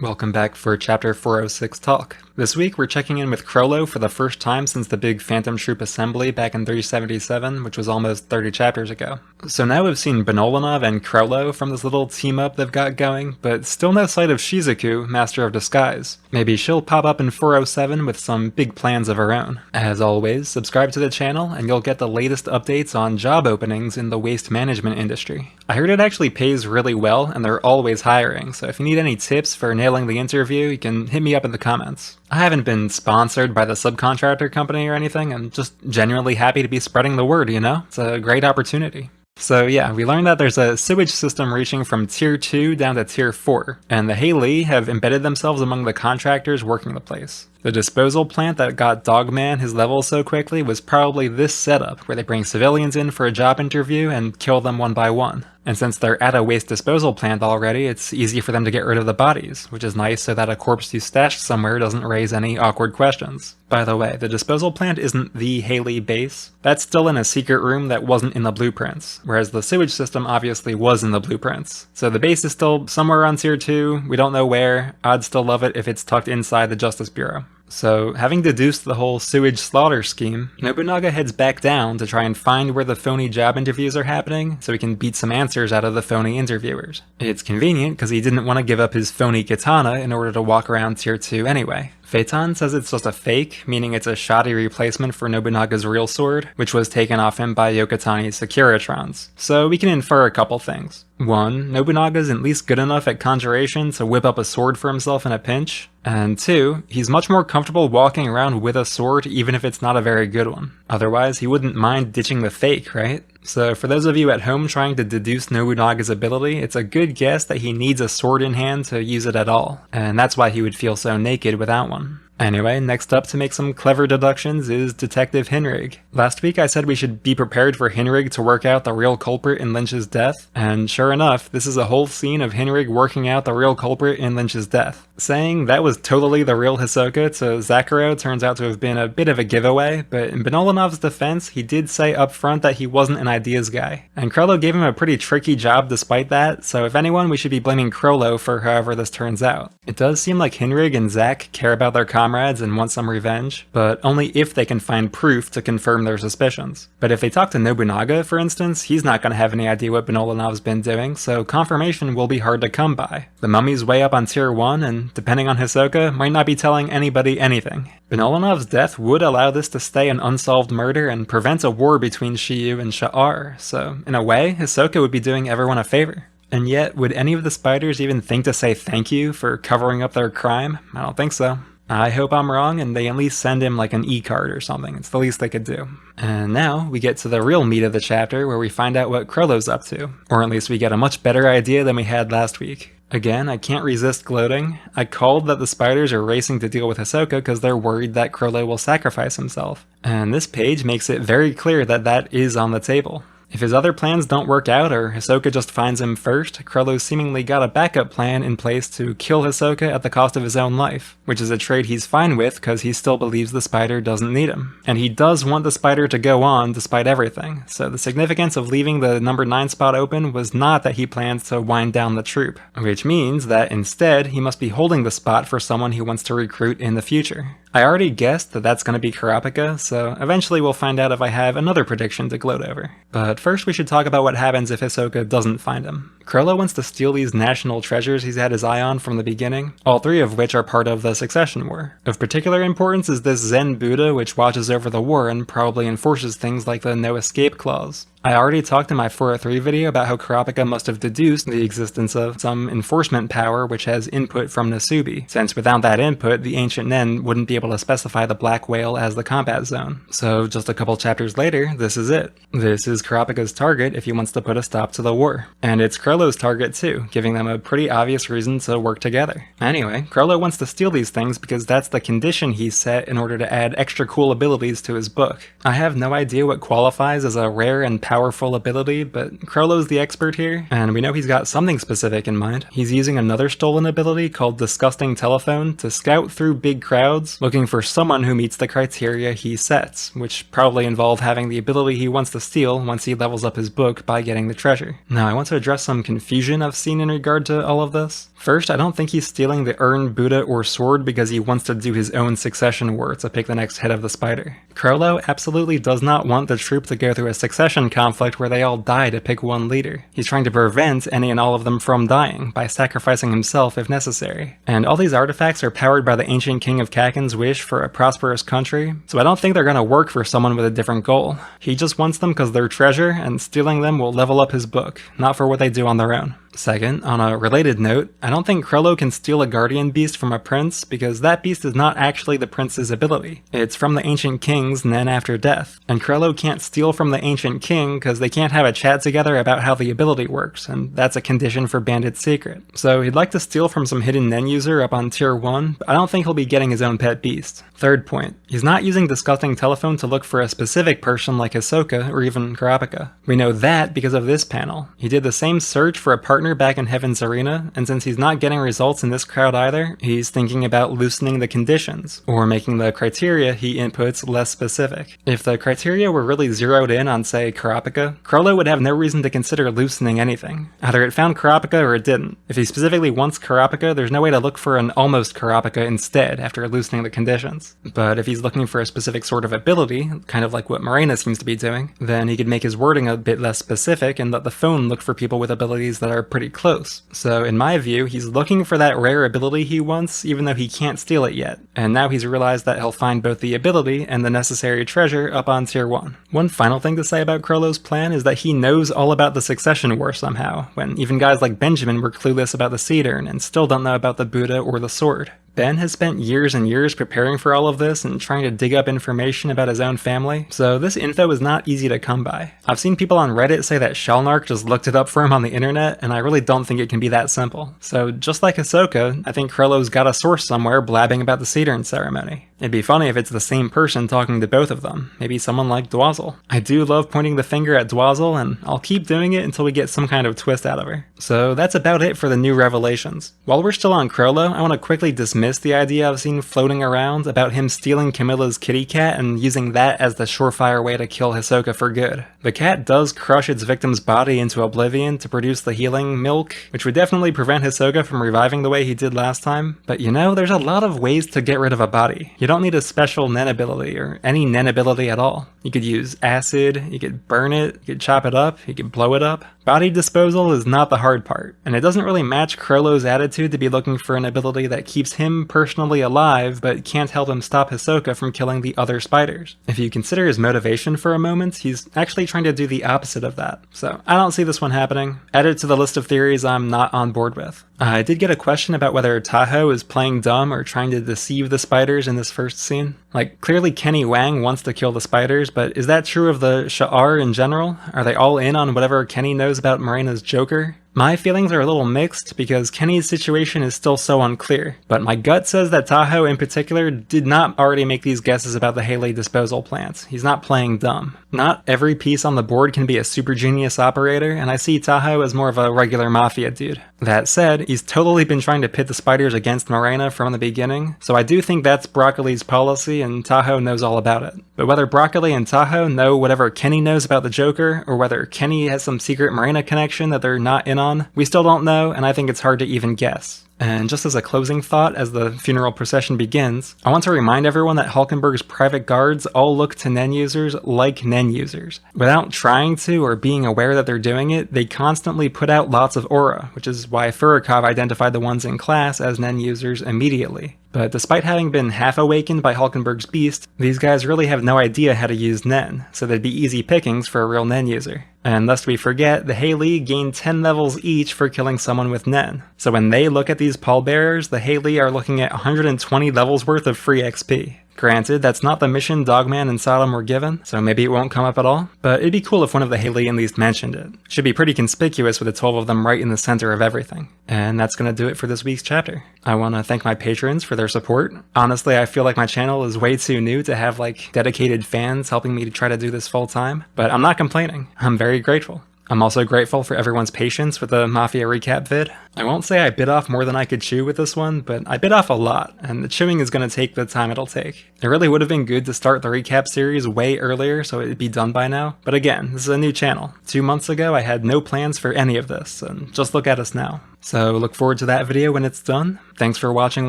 Welcome back for Chapter 406 Talk. This week we're checking in with Chrollo for the first time since the big Phantom Troop assembly back in 377, which was almost 30 chapters ago. So now we've seen Benolanov and Chrollo from this little team-up they've got going, but still no sight of Shizuku, Master of Disguise. Maybe she'll pop up in 407 with some big plans of her own. As always, subscribe to the channel and you'll get the latest updates on job openings in the waste management industry. I heard it actually pays really well and they're always hiring, so if you need any tips for nailing the interview, you can hit me up in the comments. I haven't been sponsored by the subcontractor company or anything, I'm just genuinely happy to be spreading the word, you know? It's a great opportunity. So yeah, we learned that there's a sewage system reaching from Tier 2 down to Tier 4, and the Haley have embedded themselves among the contractors working the place. The disposal plant that got Dogman his level so quickly was probably this setup, where they bring civilians in for a job interview and kill them one by one. And since they're at a waste disposal plant already, it's easy for them to get rid of the bodies, which is nice so that a corpse you stashed somewhere doesn't raise any awkward questions. By the way, the disposal plant isn't the Haley base. That's still in a secret room that wasn't in the blueprints, whereas the sewage system obviously was in the blueprints. So the base is still somewhere on Tier 2, we don't know where. I'd still love it if it's tucked inside the Justice Bureau. So, having deduced the whole sewage slaughter scheme, Nobunaga heads back down to try and find where the phony job interviews are happening, so he can beat some answers out of the phony interviewers. It's convenient because he didn't want to give up his phony katana in order to walk around Tier 2 anyway. Phaeton says it's just a fake, meaning it's a shoddy replacement for Nobunaga's real sword, which was taken off him by Yokotani's Securitrons. So we can infer a couple things. 1. Nobunaga's at least good enough at conjuration to whip up a sword for himself in a pinch. And 2. He's much more comfortable walking around with a sword even if it's not a very good one. Otherwise, he wouldn't mind ditching the fake, right? So for those of you at home trying to deduce Nobunaga's ability, it's a good guess that he needs a sword in hand to use it at all, and that's why he would feel so naked without one. Anyway, next up to make some clever deductions is Detective Hinrig. Last week I said we should be prepared for Hinrig to work out the real culprit in Lynch's death, and sure enough, this is a whole scene of Hinrig working out the real culprit in Lynch's death. Saying that was totally the real Hisoka to Zakuro turns out to have been a bit of a giveaway, but in Benolanov's defense, he did say up front that he wasn't an ideas guy. And Chrollo gave him a pretty tricky job despite that, so if anyone, we should be blaming Chrollo for however this turns out. It does seem like Hinrig and Zack care about their comrades and want some revenge, but only if they can find proof to confirm their suspicions. But if they talk to Nobunaga, for instance, he's not going to have any idea what Benolanov's been doing, so confirmation will be hard to come by. The mummy's way up on Tier 1, and depending on Hisoka, might not be telling anybody anything. Benolanov's death would allow this to stay an unsolved murder and prevent a war between Shiyu and Sha'ar, so in a way, Hisoka would be doing everyone a favor. And yet, would any of the spiders even think to say thank you for covering up their crime? I don't think so. I hope I'm wrong and they at least send him like an e-card or something. It's the least they could do. And now we get to the real meat of the chapter where we find out what Chrollo's up to. Or at least we get a much better idea than we had last week. Again, I can't resist gloating. I called that the spiders are racing to deal with Hisoka because they're worried that Chrollo will sacrifice himself. And this page makes it very clear that that is on the table. If his other plans don't work out, or Hisoka just finds him first, Chrollo's seemingly got a backup plan in place to kill Hisoka at the cost of his own life, which is a trade he's fine with because he still believes the spider doesn't need him. And he does want the spider to go on despite everything, so the significance of leaving the number 9 spot open was not that he plans to wind down the troop, which means that instead he must be holding the spot for someone he wants to recruit in the future. I already guessed that that's going to be Kurapika, so eventually we'll find out if I have another prediction to gloat over. But first we should talk about what happens if Hisoka doesn't find him. Chrollo wants to steal these national treasures he's had his eye on from the beginning, all 3 of which are part of the Succession War. Of particular importance is this Zen Buddha which watches over the war and probably enforces things like the no escape clause. I already talked in my 403 video about how Kurapika must have deduced the existence of some enforcement power which has input from Nasubi, since without that input, the ancient Nen wouldn't be able to specify the Black Whale as the combat zone. So just a couple chapters later, this is it. This is Kurapika's target if he wants to put a stop to the war. And it's Chrollo's target too, giving them a pretty obvious reason to work together. Anyway, Chrollo wants to steal these things because that's the condition he's set in order to add extra cool abilities to his book. I have no idea what qualifies as a rare and powerful ability, but Chrollo's the expert here, and we know he's got something specific in mind. He's using another stolen ability called Disgusting Telephone to scout through big crowds, looking for someone who meets the criteria he sets, which probably involve having the ability he wants to steal once he levels up his book by getting the treasure. Now, I want to address some confusion I've seen in regard to all of this. First, I don't think he's stealing the urn, Buddha, or sword because he wants to do his own succession war to pick the next head of the spider. Chrollo absolutely does not want the troop to go through a succession conflict where they all die to pick one leader. He's trying to prevent any and all of them from dying, by sacrificing himself if necessary. And all these artifacts are powered by the ancient king of Kakin's wish for a prosperous country, so I don't think they're gonna work for someone with a different goal. He just wants them because they're treasure, and stealing them will level up his book, not for what they do on their own. Second, on a related note, I don't think Chrollo can steal a guardian beast from a prince because that beast is not actually the prince's ability. It's from the ancient king's then after death, and Chrollo can't steal from the ancient king because they can't have a chat together about how the ability works, and that's a condition for Bandit's secret. So he'd like to steal from some hidden Nen user up on tier 1, but I don't think he'll be getting his own pet beast. Third point, he's not using Disgusting Telephone to look for a specific person like Hisoka or even Kurapika. We know that because of this panel. He did the same search for a partner back in Heaven's Arena, and since he's not getting results in this crowd either, he's thinking about loosening the conditions, or making the criteria he inputs less specific. If the criteria were really zeroed in on, say, Kurapika, Chrollo would have no reason to consider loosening anything. Either it found Kurapika or it didn't. If he specifically wants Kurapika, there's no way to look for an almost Kurapika instead after loosening the conditions. But if he's looking for a specific sort of ability, kind of like what Morena seems to be doing, then he could make his wording a bit less specific and let the phone look for people with abilities that are pretty close. So in my view, he's looking for that rare ability he wants, even though he can't steal it yet. And now he's realized that he'll find both the ability and the necessary treasure up on tier 1. One final thing to say about Chrollo's plan is that he knows all about the succession war somehow, when even guys like Benjamin were clueless about the seed urn and still don't know about the Buddha or the sword. Ben has spent years and years preparing for all of this and trying to dig up information about his own family, so this info is not easy to come by. I've seen people on Reddit say that Shalnark just looked it up for him on the internet, and I really don't think it can be that simple. So just like Hisoka, I think Chrollo's got a source somewhere blabbing about the seed urn ceremony. It'd be funny if it's the same person talking to both of them, maybe someone like Dwazil. I do love pointing the finger at Dwazil, and I'll keep doing it until we get some kind of twist out of her. So that's about it for the new revelations. While we're still on Chrollo, I want to quickly dismiss the idea I've seen floating around about him stealing Camilla's kitty cat and using that as the surefire way to kill Hisoka for good. The cat does crush its victim's body into oblivion to produce the healing milk, which would definitely prevent Hisoka from reviving the way he did last time, but you know, there's a lot of ways to get rid of a body. You don't need a special Nen ability, or any Nen ability at all. You could use acid, you could burn it, you could chop it up, you could blow it up. Body disposal is not the hard part, and it doesn't really match Chrollo's attitude to be looking for an ability that keeps him personally alive but can't help him stop Hisoka from killing the other spiders. If you consider his motivation for a moment, he's actually trying to do the opposite of that. So I don't see this one happening. Add it to the list of theories I'm not on board with. I did get a question about whether Tahoe is playing dumb or trying to deceive the spiders in this first scene. Like, clearly Kenny Wang wants to kill the spiders, but is that true of the Sha'ar in general? Are they all in on whatever Kenny knows about Morena's Joker? My feelings are a little mixed because Kenny's situation is still so unclear, but my gut says that Tahoe in particular did not already make these guesses about the Haley disposal plant. He's not playing dumb. Not every piece on the board can be a super genius operator, and I see Tahoe as more of a regular mafia dude. That said, he's totally been trying to pit the spiders against Morena from the beginning, so I do think that's Broccoli's policy and Tahoe knows all about it. But whether Broccoli and Tahoe know whatever Kenny knows about the Joker, or whether Kenny has some secret Morena connection that they're not in on, we still don't know, and I think it's hard to even guess. And just as a closing thought as the funeral procession begins, I want to remind everyone that Hulkenberg's private guards all look to Nen users like Nen users. Without trying to or being aware that they're doing it, they constantly put out lots of aura, which is why Furikov identified the ones in class as Nen users immediately. But despite having been half-awakened by Hulkenberg's beast, these guys really have no idea how to use Nen, so they'd be easy pickings for a real Nen user. And lest we forget, the Haley gain 10 levels each for killing someone with Nen. So when they look at these pallbearers, the Haley are looking at 120 levels worth of free XP. Granted, that's not the mission Dogman and Sodom were given, so maybe it won't come up at all, but it'd be cool if one of the Haley at least mentioned it. Should be pretty conspicuous with the 12 of them right in the center of everything. And that's gonna do it for this week's chapter. I wanna thank my patrons for their support. Honestly, I feel like my channel is way too new to have dedicated fans helping me to try to do this full time, but I'm not complaining. I'm very grateful. I'm also grateful for everyone's patience with the Mafia recap vid. I won't say I bit off more than I could chew with this one, but I bit off a lot, and the chewing is going to take the time it'll take. It really would have been good to start the recap series way earlier so it'd be done by now, but again, this is a new channel. 2 months ago I had no plans for any of this, and just look at us now. So look forward to that video when it's done. Thanks for watching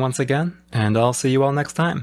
once again, and I'll see you all next time.